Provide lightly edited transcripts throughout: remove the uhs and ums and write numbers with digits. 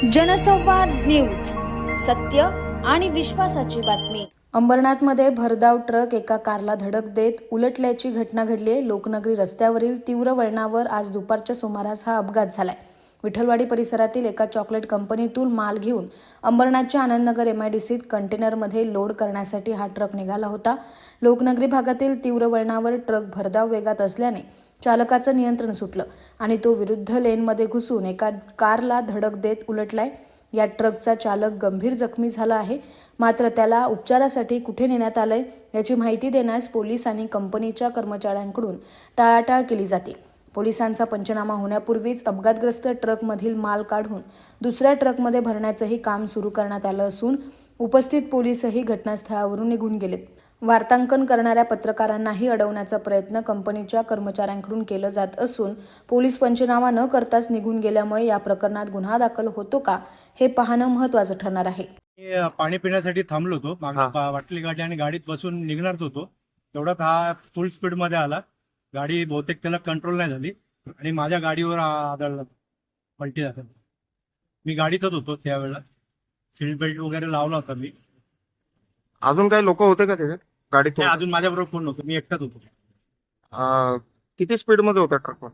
जनसंवाद न्यूज, सत्य आणि विश्वासाची बातमी। अंबरनाथमध्ये भरधाव ट्रक एका कारला धडक देत उलटल्याची घटना घडली आहे। लोकनगरी रस्त्यावरील तीव्र वळणावर आज दुपारच्या सुमारास हा अपघात झालाय। विठ्ठलवाडी परिसरातील एका चॉकलेट कंपनीतून माल घेऊन अंबरनाथच्या आनंदनगर एमआयडीसीत कंटेनरमध्ये लोड करण्यासाठी हा ट्रक निघाला होता। लोकनगरी भागातील तीव्र वळणावर ट्रक भरधाव वेगात असल्याने चालकाचं नियंत्रण सुटलं आणि तो विरुद्ध लेनमध्ये घुसून एका कारला धडक देत उलटलाय। या ट्रकचा चालक गंभीर जखमी झाला आहे, मात्र त्याला उपचारासाठी कुठे नेण्यात आलंय याची माहिती देण्यास पोलीस आणि कंपनीच्या कर्मचाऱ्यांकडून टाळाटाळ केली जाते। पोलिसांचा पंचनामा होण्यापूर्वीच अपघातग्रस्त ट्रकमधील माल काढून दुसऱ्या ट्रकमध्ये भरण्याचंही काम सुरू करण्यात आलं असून उपस्थित पोलीसही घटनास्थळावरून निघून गेलेत। वार्तांकन करणाऱ्या पत्रकारांनाही अडवण्याचा प्रयत्न कंपनीच्या कर्मचाऱ्यांकडून केला जात असून पोलीस पंचनामा न करताच निघून गेल्यामुळे या प्रकरणात गुन्हा दाखल होतो का हे पाहणं महत्त्वाचं ठरणार आहे। पाणी पिण्यासाठी थांबलो होतो, वाटली गाडी आणि गाडीत बसून निघणारच होतो, तेवढ्यात हा फुल स्पीड मध्ये आला। गाडी बहुतेक त्याला कंट्रोल नाही झाली आणि माझ्या गाडीवर आदळला, पलटी झाली। मी गाडीतच होतो त्यावेळेला, सीट बेल्ट वगैरे लावला होता मी। अजून काही लोक होते का त्याच्यात गाडीत? अजून माझ्याबरोबर कोण नव्हतं, मी एकटाच होतो। किती स्पीड मध्ये होता ट्रक?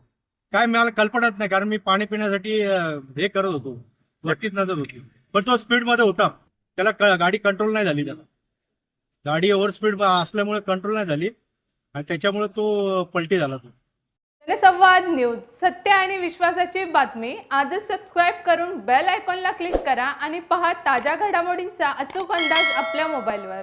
काय मला कल्पनाच नाही, कारण मी पाणी पिण्यासाठी हे करत होतो, वरतीच नजर होती, पण तो स्पीड मध्ये होता, त्याला गाडी कंट्रोल नाही झाली। त्याला गाडी ओव्हर स्पीड असल्यामुळे कंट्रोल नाही झाली आणि त्याच्यामुळे तो पलटी झाला। तो जनसंवाद न्यूज, सत्य आणि विश्वासाची बातमी। आजच सबस्क्राइब करून बेल आयकॉनला क्लिक करा आणि पहा ताज्या घडामोडींचा अचूक अंदाज आपल्या मोबाईलवर।